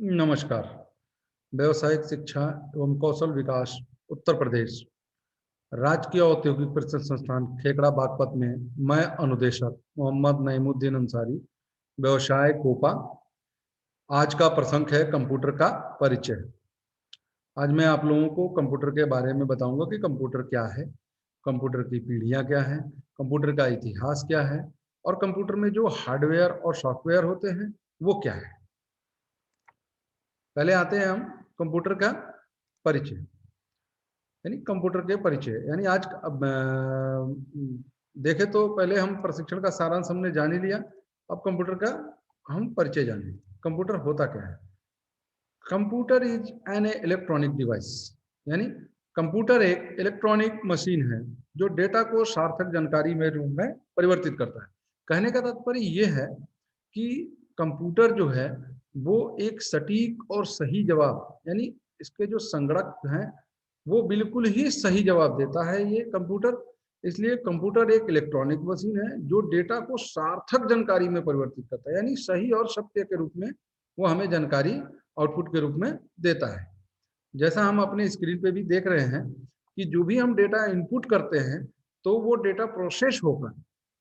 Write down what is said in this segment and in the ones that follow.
नमस्कार। व्यावसायिक शिक्षा एवं कौशल विकास उत्तर प्रदेश राजकीय औद्योगिक प्रशिक्षण संस्थान खेकड़ा बागपत में मैं अनुदेशक मोहम्मद नईमुद्दीन अंसारी, व्यवसाय कोपा। आज का प्रसंग है कंप्यूटर का परिचय। आज मैं आप लोगों को कंप्यूटर के बारे में बताऊंगा कि कंप्यूटर क्या है, कंप्यूटर की पीढ़ियां क्या है, कंप्यूटर का इतिहास क्या है और कंप्यूटर में जो हार्डवेयर और सॉफ्टवेयर होते हैं वो क्या है। पहले आते हैं हम कंप्यूटर का परिचय, यानी कंप्यूटर के परिचय। यानी आज अब देखें तो पहले हम प्रशिक्षण का सारांश हमने जान ही लिया। अब कंप्यूटर का हम परिचय जानें। कंप्यूटर होता क्या है? Computer is an electronic device, यानी कंप्यूटर एक इलेक्ट्रॉनिक मशीन है जो डेटा को सार्थक जानकारी में रूप में परिवर्तित करता है। कहने का तात्पर्य यह है कि कंप्यूटर जो है वो एक सटीक और सही जवाब, यानी इसके जो संगणक हैं वो बिल्कुल ही सही जवाब देता है ये कंप्यूटर। इसलिए कंप्यूटर एक इलेक्ट्रॉनिक मशीन है जो डेटा को सार्थक जानकारी में परिवर्तित करता है, यानी सही और सत्य के रूप में वो हमें जानकारी आउटपुट के रूप में देता है। जैसा हम अपने स्क्रीन पे भी देख रहे हैं कि जो भी हम डेटा इनपुट करते हैं तो वो डेटा प्रोसेस होकर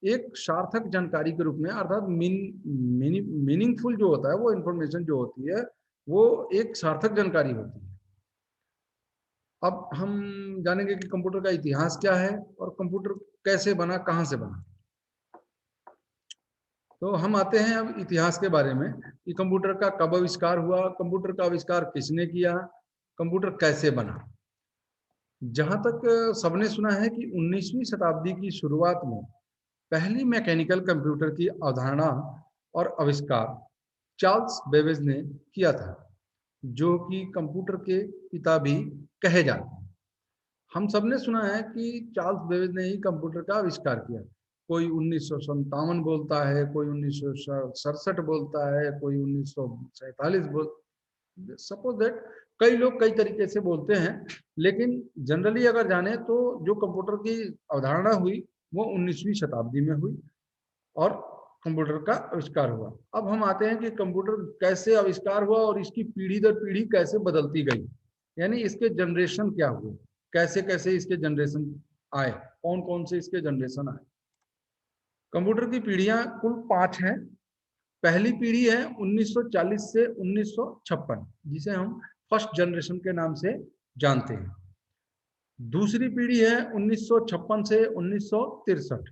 एक सार्थक जानकारी के रूप में, अर्थात मीनिंगफुल जो होता है, वो इंफॉर्मेशन जो होती है वो एक सार्थक जानकारी होती है। अब हम जानेंगे कि कंप्यूटर का इतिहास क्या है और कंप्यूटर कैसे बना, कहां से बना। तो हम आते हैं अब इतिहास के बारे में कि कंप्यूटर का कब आविष्कार हुआ, कंप्यूटर का आविष्कार किसने किया, कंप्यूटर कैसे बना। जहां तक सबने सुना है कि 19वीं शताब्दी की शुरुआत में पहली मैकेनिकल कंप्यूटर की अवधारणा और आविष्कार चार्ल्स बेबेज ने किया था, जो कि कंप्यूटर के पिता भी कहे जाते हैं। हम सबने सुना है कि चार्ल्स बेबेज ने ही कंप्यूटर का आविष्कार किया। कोई 1957 बोलता है, कोई 1967 बोलता है, कोई 1947 सपोज दैट कई लोग कई तरीके से बोलते हैं, लेकिन जनरली अगर जाने तो जो कंप्यूटर की अवधारणा हुई वो 19वीं शताब्दी में हुई और कंप्यूटर का आविष्कार हुआ। अब हम आते हैं कि कंप्यूटर कैसे आविष्कार हुआ और इसकी पीढ़ी दर पीढ़ी कैसे बदलती गई, यानी इसके जनरेशन क्या हुए, कैसे कैसे इसके जनरेशन आए, कौन कौन से इसके जनरेशन आए। कंप्यूटर की पीढ़ियां कुल 5 हैं। पहली पीढ़ी है 1940 से 1956, जिसे हम फर्स्ट जनरेशन के नाम से जानते हैं। दूसरी पीढ़ी है 1956 से 1963।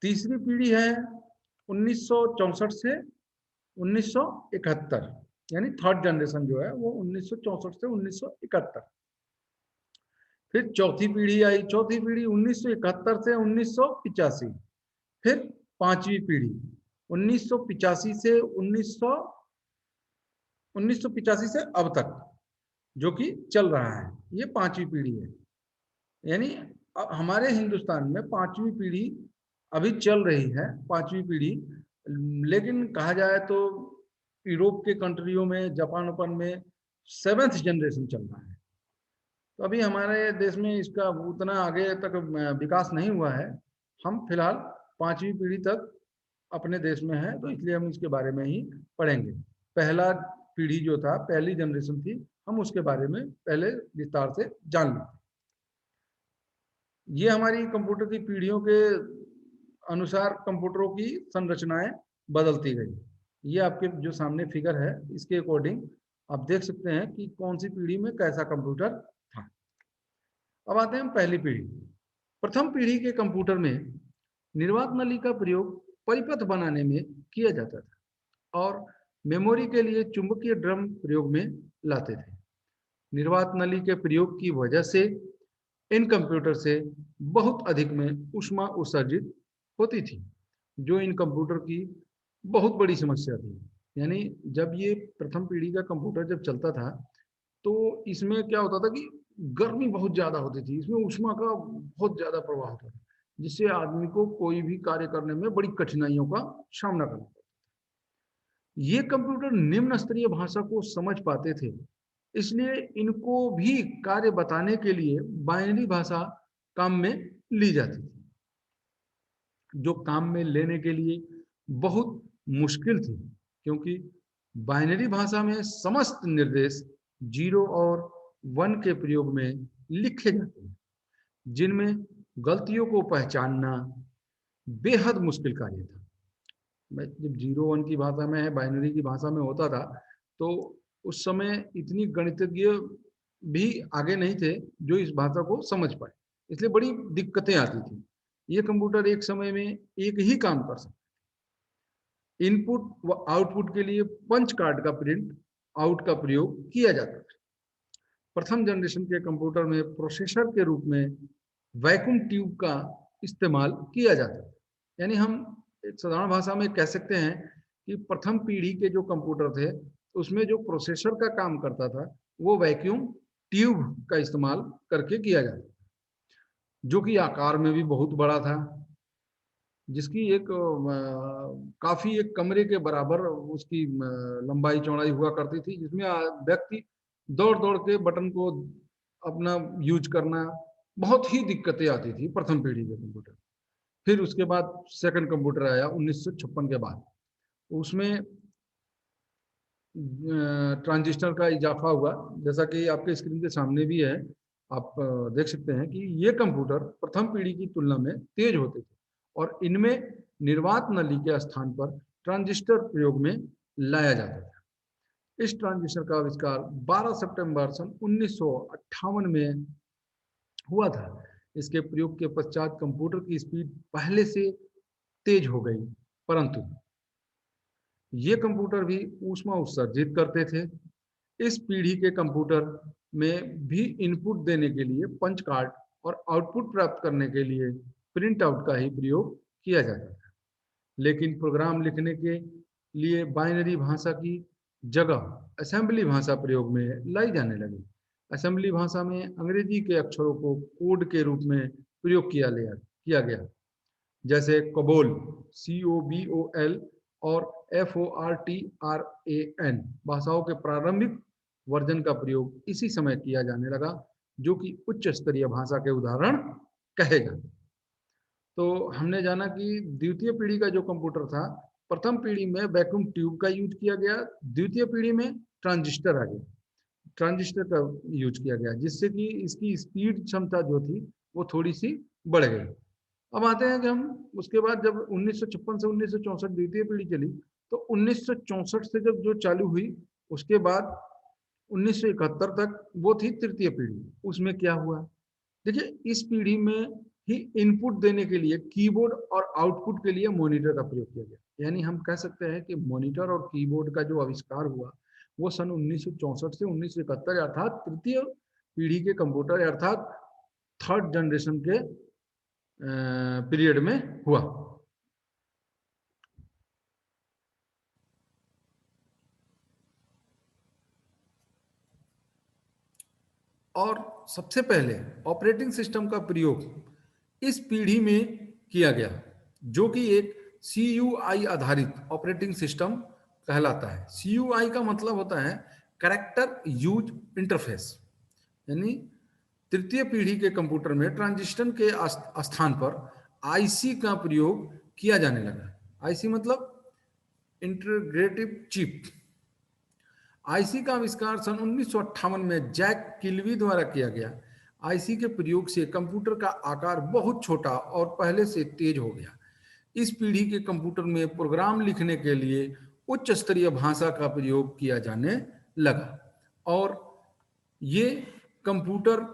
तीसरी पीढ़ी है 1964 से 1971, यानी थर्ड जनरेशन जो है वो 1964 से 1971। फिर चौथी पीढ़ी आई, चौथी पीढ़ी 1971 से 1985। फिर पांचवी पीढ़ी 1985 से 1985 से अब तक जो कि चल रहा है, ये पांचवी पीढ़ी है। यानी हमारे हिंदुस्तान में पांचवी पीढ़ी अभी चल रही है, पांचवी पीढ़ी। लेकिन कहा जाए तो यूरोप के कंट्रियों में, जापान ओपन में 7th जनरेशन चल रहा है। तो अभी हमारे देश में इसका उतना आगे तक विकास नहीं हुआ है। हम फिलहाल पांचवी पीढ़ी तक अपने देश में है, तो इसलिए हम इसके बारे में ही पढ़ेंगे। पहला पीढ़ी जो था, पहली जनरेशन थी, हम उसके बारे में पहले विस्तार से जान लें। ये हमारी कंप्यूटर की पीढ़ियों के अनुसार कंप्यूटरों की संरचनाएं बदलती गई। ये आपके जो सामने फिगर है इसके अकॉर्डिंग आप देख सकते हैं कि कौन सी पीढ़ी में कैसा कंप्यूटर था। अब आते हैं पहली पीढ़ी। प्रथम पीढ़ी के कंप्यूटर में निर्वात नली का प्रयोग परिपथ बनाने में किया जाता था और मेमोरी के लिए चुंबकीय ड्रम प्रयोग में लाते थे। निर्वात नली के प्रयोग की वजह से इन कंप्यूटर से बहुत अधिक में ऊष्मा उत्सर्जित होती थी, जो इन कंप्यूटर की बहुत बड़ी समस्या थी। यानी जब ये प्रथम पीढ़ी का कंप्यूटर जब चलता था तो इसमें क्या होता था कि गर्मी बहुत ज्यादा होती थी, इसमें ऊष्मा का बहुत ज्यादा प्रवाह होता था, जिससे आदमी को कोई भी कार्य करने में बड़ी कठिनाइयों का सामना करना पड़ता। ये कंप्यूटर निम्न स्तरीय भाषा को समझ पाते थे, इसलिए इनको भी कार्य बताने के लिए बाइनरी भाषा काम में ली जाती थी, जो काम में लेने के लिए बहुत मुश्किल थी, क्योंकि बाइनरी भाषा में समस्त निर्देश 0 और 1 के प्रयोग में लिखे जाते हैं, जिनमें गलतियों को पहचानना बेहद मुश्किल कार्य था। जब 0-1 की भाषा में है, बाइनरी की भाषा में होता था, तो उस समय इतनी गणितज्ञ भी आगे नहीं थे जो इस भाषा को समझ पाए, इसलिए बड़ी दिक्कतें आती थी। ये कंप्यूटर एक समय में एक ही काम कर सकते, इनपुट व आउटपुट के लिए पंच कार्ड का प्रिंट आउट का प्रयोग किया जाता था। प्रथम जनरेशन के कंप्यूटर में प्रोसेसर के रूप में वैक्यूम ट्यूब का इस्तेमाल किया जाता था। यानी हम साधारण भाषा में कह सकते हैं कि प्रथम पीढ़ी के जो कंप्यूटर थे उसमें जो प्रोसेसर का काम करता था वो वैक्यूम ट्यूब का इस्तेमाल करके किया जाता था, जो कि आकार में भी बहुत बड़ा था, जिसकी एक काफी एक कमरे के बराबर उसकी लंबाई चौड़ाई हुआ करती थी, जिसमें व्यक्ति दौड़ दौड़ के बटन को अपना यूज करना बहुत ही दिक्कतें आती थी प्रथम पीढ़ी के कंप्यूटर। फिर उसके बाद सेकंड कंप्यूटर आया 1956 के बाद, उसमें ट्रांजिस्टर का इजाफा हुआ, जैसा कि आपके स्क्रीन के सामने भी है, आप देख सकते हैं कि ये कंप्यूटर प्रथम पीढ़ी की तुलना में तेज होते थे और इनमें निर्वात नली के स्थान पर ट्रांजिस्टर प्रयोग में लाया जाता था। इस ट्रांजिस्टर का आविष्कार 12 सितंबर सन 1958 में हुआ था। इसके प्रयोग के पश्चात कंप्यूटर की स्पीड पहले से तेज हो गई, परंतु ये कंप्यूटर भी ऊष्मा उत्सर्जित करते थे। इस पीढ़ी के कंप्यूटर में भी इनपुट देने के लिए पंच कार्ड और आउटपुट प्राप्त करने के लिए प्रिंट आउट का ही प्रयोग किया जाता था, लेकिन प्रोग्राम लिखने के लिए बाइनरी भाषा की जगह असेंबली भाषा प्रयोग में लाई जाने लगी। असेंबली भाषा में अंग्रेजी के अक्षरों को कोड के रूप में प्रयोग किया गया, जैसे कबोल COBOL और FORTRAN भाषाओं के प्रारंभिक वर्जन का प्रयोग इसी समय किया जाने लगा, जो कि उच्च स्तरीय भाषा के उदाहरण कहे जाते। तो हमने जाना कि द्वितीय पीढ़ी का जो कंप्यूटर था, प्रथम पीढ़ी में वैक्यूम ट्यूब का यूज किया गया, द्वितीय पीढ़ी में ट्रांजिस्टर आ गया, ट्रांजिस्टर का यूज किया गया, जिससे कि इसकी स्पीड क्षमता जो थी वो थोड़ी सी बढ़ गई। अब आते हैं कि हम उसके बाद जब 1956 से 1964 द्वितीय पीढ़ी चली, तो 1964 से जब जो चालू हुई उसके बाद 1971 तक वो थी तृतीय पीढ़ी। उसमें क्या हुआ, देखिए इस पीढ़ी में ही इनपुट देने के लिए कीबोर्ड और आउटपुट के लिए मॉनिटर का प्रयोग किया गया। यानी हम कह सकते हैं कि मॉनिटर और कीबोर्ड का जो आविष्कार हुआ वो सन 1964 से 1971 अर्थात तृतीय पीढ़ी के कंप्यूटर अर्थात थर्ड जनरेशन के पीरियड में हुआ। और सबसे पहले ऑपरेटिंग सिस्टम का प्रयोग इस पीढ़ी में किया गया, जो कि एक CUI आधारित ऑपरेटिंग सिस्टम कहलाता है। CUI का मतलब होता है कैरेक्टर यूज इंटरफेस। यानी तृतीय पीढ़ी के कंप्यूटर में ट्रांजिस्टर के स्थान पर IC का प्रयोग किया जाने लगा। IC मतलब इंटीग्रेटेड चिप। आईसी का आविष्कार सन 1958 में जैक किल्वी द्वारा किया गया। आईसी के प्रयोग से कंप्यूटर का आकार बहुत छोटा और पहले से तेज हो गया। इस पीढ़ी के कंप्यूटर में प्रोग्राम लिखने के लिए उच्च स्तरीय भाषा का प्रयोग किया जाने लगा और ये कंप्यूटर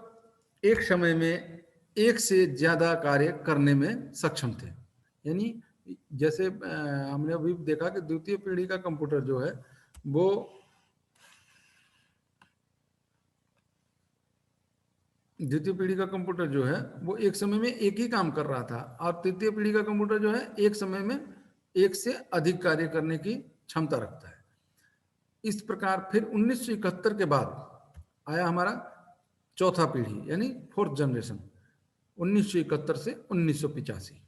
एक समय में एक से ज्यादा कार्य करने में सक्षम थे। यानी जैसे हमने अभी देखा कि द्वितीय पीढ़ी का कंप्यूटर जो है वो द्वितीय पीढ़ी का कंप्यूटर जो है वो एक समय में एक ही काम कर रहा था और तृतीय पीढ़ी का कंप्यूटर जो है एक समय में एक से अधिक कार्य करने की क्षमता रखता है। इस प्रकार फिर 1971 के बाद आया हमारा चौथा पीढ़ी यानी फोर्थ जनरेशन 1971 से 1985।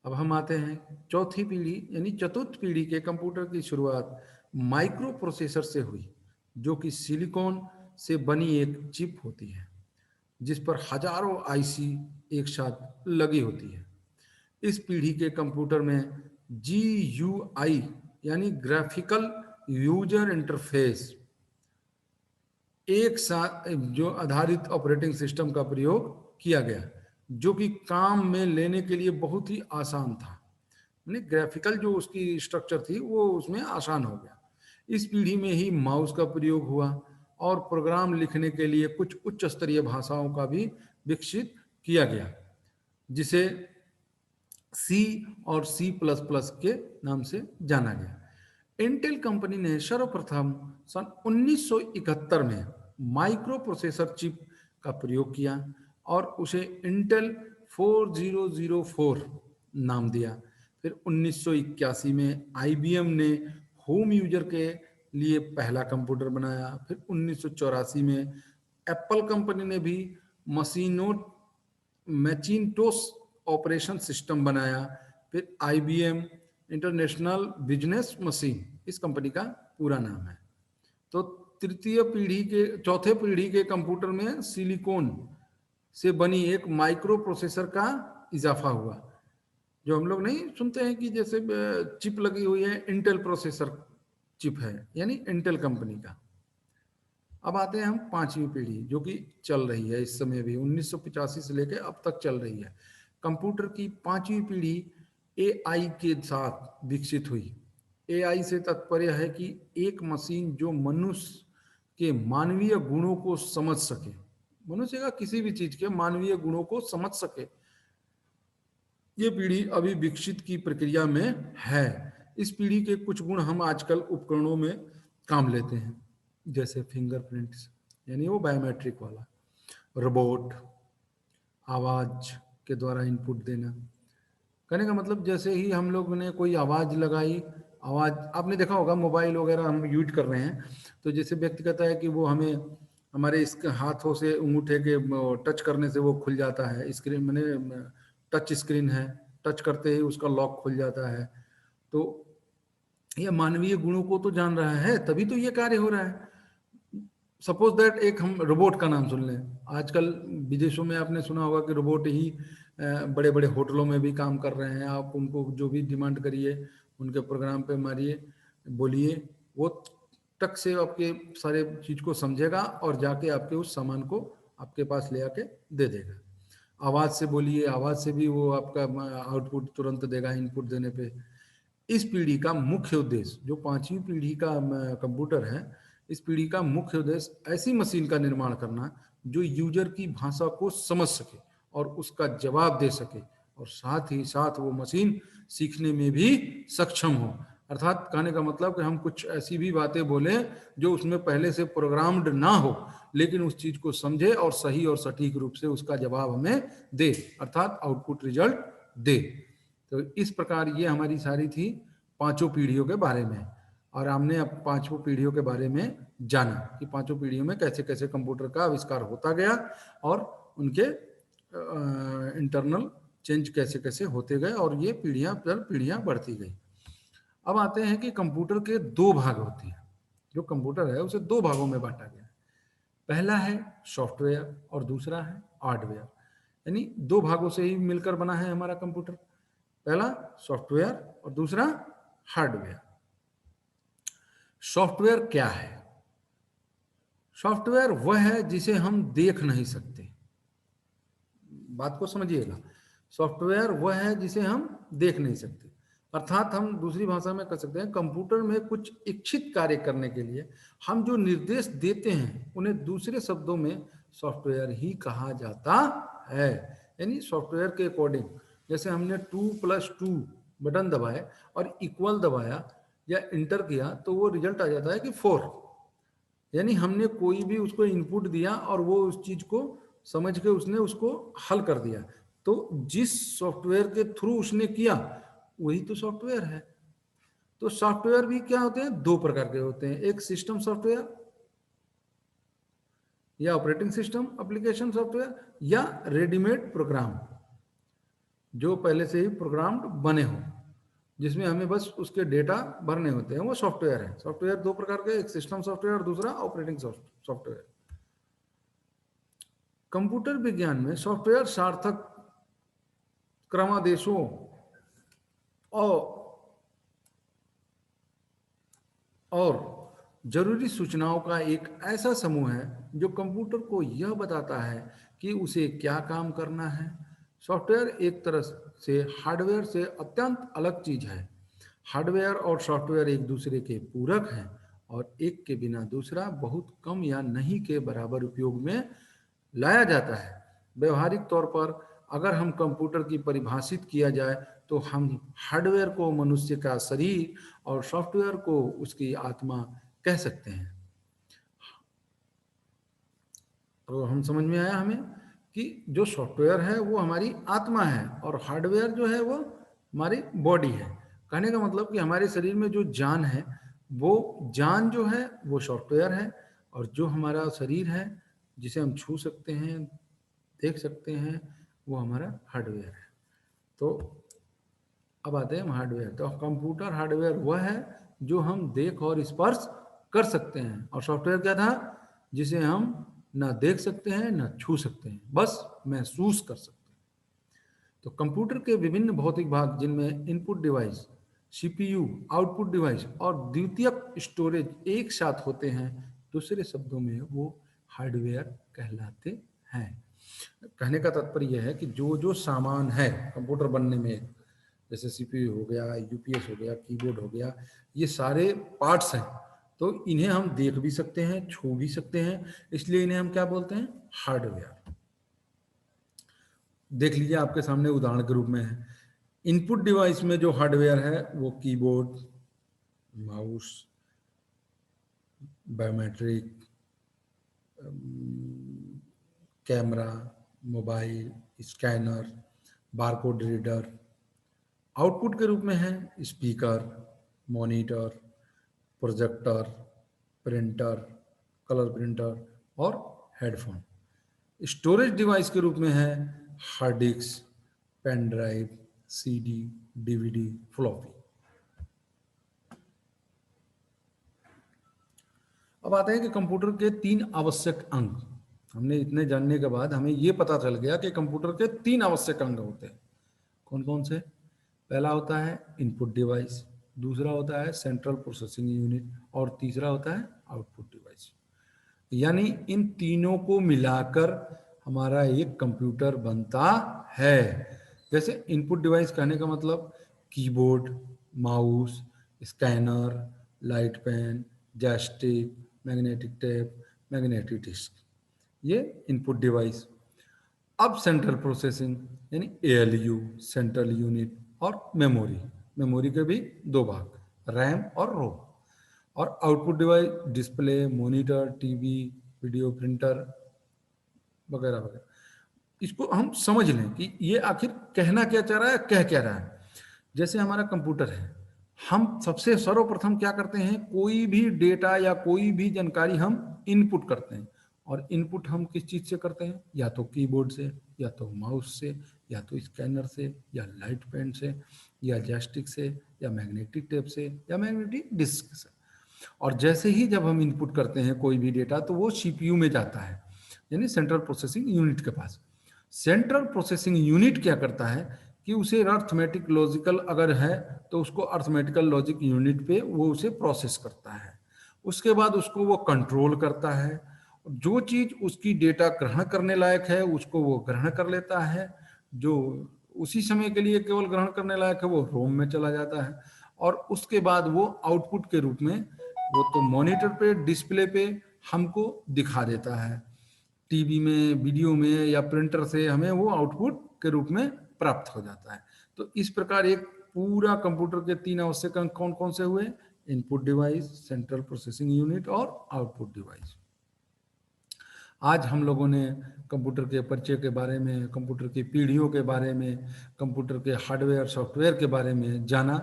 अब हम आते हैं चौथी पीढ़ी यानी चतुर्थ पीढ़ी के कंप्यूटर की शुरुआत माइक्रो प्रोसेसर से हुई, जो कि सिलिकॉन से बनी एक चिप होती है जिस पर हजारों आईसी एक साथ लगी होती है। इस पीढ़ी के कंप्यूटर में GUI यानी ग्राफिकल यूजर इंटरफेस एक साथ जो आधारित ऑपरेटिंग सिस्टम का प्रयोग किया गया, जो कि काम में लेने के लिए बहुत ही आसान था। यानी ग्राफिकल जो उसकी स्ट्रक्चर थी वो उसमें आसान हो गया। इस पीढ़ी में ही माउस का प्रयोग हुआ और प्रोग्राम लिखने के लिए कुछ उच्च स्तरीय भाषाओं का भी विकसित किया गया, जिसे सी और C++ के नाम से जाना गया। इंटेल कंपनी ने सर्वप्रथम सन 1971 में माइक्रो प्रोसेसर चिप का प्रयोग किया और उसे इंटेल 4004 नाम दिया। फिर 1981 में IBM ने होम यूजर के लिए पहला कंप्यूटर बनाया। फिर 1984 में एप्पल कंपनी ने भी मैकिन्टोश ऑपरेशन सिस्टम बनाया। फिर IBM इंटरनेशनल बिजनेस मशीन इस कंपनी का पूरा नाम है। तो चौथे पीढ़ी के कंप्यूटर में सिलिकॉन से बनी एक माइक्रो प्रोसेसर का इजाफा हुआ। जो हम लोग नहीं सुनते हैं कि जैसे चिप लगी हुई है, इंटेल प्रोसेसर चिप है, यानी इंटेल कंपनी का। अब आते हैं हम पांचवी पीढ़ी, जो कि चल रही है इस समय भी 1985 से लेकर अब तक चल रही है। कंप्यूटर की पांचवी पीढ़ी AI के साथ विकसित हुई। AI से तात्पर्य है कि एक मशीन जो मनुष्य के मानवीय गुणों को समझ सके, मनुष्य का किसी भी चीज के मानवीय गुणों को समझ सके। ये पीढ़ी अभी विकसित की प्रक्रिया में है। इस पीढ़ी के कुछ गुण हम आजकल उपकरणों में काम लेते हैं, जैसे फिंगरप्रिंट्स यानी वो बायोमेट्रिक वाला, रोबोट, आवाज के द्वारा इनपुट देना। कहने का मतलब जैसे ही हम लोग ने कोई आवाज लगाई, आवाज आपने देखा होगा मोबाइल वगैरह हम यूज कर रहे हैं, तो जैसे व्यक्ति कहता है कि वो हमें हमारे इसके हाथों से अंगूठे के टच करने से वो खुल जाता है, स्क्रीन मैंने टच स्क्रीन है, टच करते ही उसका लॉक खुल जाता है। तो ये मानवीय गुणों को तो जान रहा है, तभी तो ये कार्य हो रहा है। सपोज दैट एक हम रोबोट का नाम सुन लें। आजकल विदेशों में आपने सुना होगा कि रोबोट ही बड़े बड़े होटलों में भी काम कर रहे हैं। आप उनको जो भी डिमांड करिए, उनके प्रोग्राम पे मारिए, बोलिए, वो टक से आपके सारे चीज को समझेगा और जाके आपके उस सामान को आपके पास ले आके दे देगा। आवाज से बोलिए, आवाज से भी वो आपका आउटपुट तुरंत देगा इनपुट देने पे। इस पीढ़ी का मुख्य उद्देश्य, जो पांचवी पीढ़ी का कंप्यूटर है, इस पीढ़ी का मुख्य उद्देश्य ऐसी मशीन का निर्माण करना जो यूजर की भाषा को समझ सके और उसका जवाब दे सके, और साथ ही साथ वो मशीन सीखने में भी सक्षम हो। अर्थात कहने का मतलब कि हम कुछ ऐसी भी बातें बोलें जो उसमें पहले से प्रोग्राम्ड ना हो, लेकिन उस चीज को समझे और सही और सटीक रूप से उसका जवाब हमें दे, अर्थात आउटपुट रिजल्ट दे। तो इस प्रकार ये हमारी सारी थी पांचों पीढ़ियों के बारे में, और हमने अब पांचों पीढ़ियों के बारे में जाना कि पांचों पीढ़ियों में कैसे कैसे कंप्यूटर का आविष्कार होता गया और उनके इंटरनल चेंज कैसे कैसे होते गए, और ये पीढ़ियां बढ़ती गई। अब आते हैं कि कंप्यूटर के दो भाग होते हैं। जो कंप्यूटर है उसे दो भागों में बांटा गया है। पहला है सॉफ्टवेयर और दूसरा है हार्डवेयर, यानी दो भागों से ही मिलकर बना है हमारा कंप्यूटर। पहला सॉफ्टवेयर और दूसरा हार्डवेयर। सॉफ्टवेयर क्या है? सॉफ्टवेयर वह है जिसे हम देख नहीं सकते। बात को समझिएगा, सॉफ्टवेयर वह है जिसे हम देख नहीं सकते। अर्थात हम दूसरी भाषा में कह सकते हैं, कंप्यूटर में कुछ इच्छित कार्य करने के लिए हम जो निर्देश देते हैं उन्हें दूसरे शब्दों में सॉफ्टवेयर ही कहा जाता है। यानी सॉफ्टवेयर के अकॉर्डिंग, जैसे हमने 2+2 बटन दबाए और इक्वल दबाया या इंटर किया तो वो रिजल्ट आ जाता है कि 4। यानी हमने कोई भी उसको इनपुट दिया और वो उस चीज को समझ के उसने उसको हल कर दिया। तो जिस सॉफ्टवेयर के थ्रू उसने किया वही तो सॉफ्टवेयर है। तो सॉफ्टवेयर भी क्या होते हैं? दो प्रकार के होते हैं, एक सिस्टम सॉफ्टवेयर या ऑपरेटिंग सिस्टम एप्लीकेशन सॉफ्टवेयर, या रेडीमेड प्रोग्राम जो पहले से ही प्रोग्राम्ड बने हो, जिसमें हमें बस उसके डेटा भरने होते हैं, वो सॉफ्टवेयर है। सॉफ्टवेयर दो प्रकार के, एक सिस्टम सॉफ्टवेयर और दूसरा ऑपरेटिंग सॉफ्टवेयर। कंप्यूटर विज्ञान में सॉफ्टवेयर सार्थक क्रमादेशों और और जरूरी सूचनाओं का एक ऐसा समूह है जो कंप्यूटर को यह बताता है कि उसे क्या काम करना है। सॉफ्टवेयर एक तरह से हार्डवेयर से अत्यंत अलग चीज है। हार्डवेयर और सॉफ्टवेयर एक दूसरे के पूरक हैं और एक के बिना दूसरा बहुत कम या नहीं के बराबर उपयोग में लाया जाता है। व्यवहारिक तौर पर अगर हम कंप्यूटर की परिभाषित किया जाए तो हम हार्डवेयर को मनुष्य का शरीर और सॉफ्टवेयर को उसकी आत्मा कह सकते हैं। तो हम समझ में आया हमें कि जो सॉफ्टवेयर है वो हमारी आत्मा है और हार्डवेयर जो है वो हमारी बॉडी है। कहने का मतलब कि हमारे शरीर में जो जान है, वो जान जो है वो सॉफ्टवेयर है, और जो हमारा शरीर है जिसे हम छू सकते हैं, देख सकते हैं, वो हमारा हार्डवेयर है। तो अब आते हैं हम हार्डवेयर। तो कंप्यूटर हार्डवेयर वह है जो हम देख और स्पर्श कर सकते हैं, और सॉफ्टवेयर क्या था, जिसे हम ना देख सकते हैं ना छू सकते हैं, बस महसूस कर सकते हैं। तो कंप्यूटर के विभिन्न भौतिक भाग जिनमें input device, CPU, output device और द्वितीयक स्टोरेज एक साथ होते हैं, दूसरे शब्दों में वो हार्डवेयर कहलाते हैं। कहने का तात्पर्य यह है कि जो जो सामान है कंप्यूटर बनने में, जैसे सीपीयू हो गया, यूपीएस हो गया, कीबोर्ड हो गया, ये सारे पार्ट्स हैं। तो इन्हें हम देख भी सकते हैं, छू भी सकते हैं, इसलिए इन्हें हम क्या बोलते हैं, हार्डवेयर। देख लीजिए आपके सामने उदाहरण के रूप में है। इनपुट डिवाइस में जो हार्डवेयर है वो keyboard, mouse, biometric, camera, mobile, scanner, barcode reader. Output के रूप में है speaker, monitor, projector, printer, colour printer और हेडफोन। स्टोरेज डिवाइस के रूप में है hard disk, pen drive, CD, DVD, floppy. अब आते हैं कि कंप्यूटर के 3 आवश्यक अंग। हमने इतने जानने के बाद हमें यह पता चल गया कि कंप्यूटर के 3 आवश्यक अंग होते हैं। कौन कौन से? पहला होता है इनपुट डिवाइस, दूसरा होता है सेंट्रल प्रोसेसिंग यूनिट, और तीसरा होता है आउटपुट डिवाइस। यानी इन तीनों को मिलाकर हमारा एक कंप्यूटर बनता है। जैसे इनपुट डिवाइस कहने का मतलब keyboard, mouse, scanner, light pen, joystick, magnetic tape, magnetic disk, ये इनपुट डिवाइस। अब सेंट्रल प्रोसेसिंग यानी एएलयू, सेंट्रल यूनिट, और मेमोरी। मेमोरी के भी 2 भाग, रैम और रोम। और output device display, monitor, TV, video printer वगैरह वगैरह। इसको हम समझ लें कि ये आखिर कहना क्या चाह रहा है, कह क्या रहा है। जैसे हमारा कंप्यूटर है, हम सबसे सर्वप्रथम क्या करते हैं, कोई भी डेटा या कोई भी जानकारी हम इनपुट करते हैं। और इनपुट हम किस चीज से करते हैं, या तो कीबोर्ड से, या तो माउस से, या तो स्कैनर से, या लाइट पेन से, या जॉयस्टिक से, या मैग्नेटिक टेप से, या मैग्नेटिक डिस्क से। और जैसे ही जब हम इनपुट करते हैं कोई भी डेटा, तो वो सीपीयू में जाता है, यानी सेंट्रल प्रोसेसिंग यूनिट के पास। सेंट्रल प्रोसेसिंग यूनिट क्या करता है कि उसे अर्थमेटिक लॉजिकल अगर है तो उसको अर्थमेटिकल लॉजिक यूनिट पे वो उसे प्रोसेस करता है। उसके बाद उसको वो कंट्रोल करता है। जो चीज उसकी डेटा ग्रहण करने लायक है उसको वो ग्रहण कर लेता है, जो उसी समय के लिए केवल ग्रहण करने लायक है वो रोम में चला जाता है। और उसके बाद वो आउटपुट के रूप में वो तो मॉनिटर पे, डिस्प्ले पे हमको दिखा देता है। टीवी में, वीडियो में, या प्रिंटर से हमें वो आउटपुट के रूप में प्राप्त हो जाता है। तो इस प्रकार एक पूरा कंप्यूटर के 3 आवश्यक अंग कौन कौन से हुए? Input device, central processing unit और आउटपुट डिवाइस। आज हम लोगों ने कंप्यूटर के परिचय के बारे में, कंप्यूटर की पीढ़ियों के बारे में, कंप्यूटर के हार्डवेयर सॉफ्टवेयर के बारे में जाना।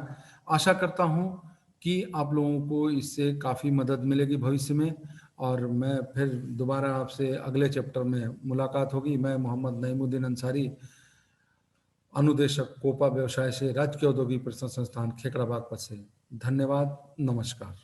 आशा करता हूँ कि आप लोगों को इससे काफ़ी मदद मिलेगी भविष्य में। और मैं फिर दोबारा आपसे अगले चैप्टर में मुलाकात होगी। मैं मोहम्मद नईमुद्दीन अंसारी, अनुदेशक कोपा व्यवसाय से, राजकीय औद्योगिक प्रशिक्षण संस्थान खेकड़ाबाग से। धन्यवाद, नमस्कार।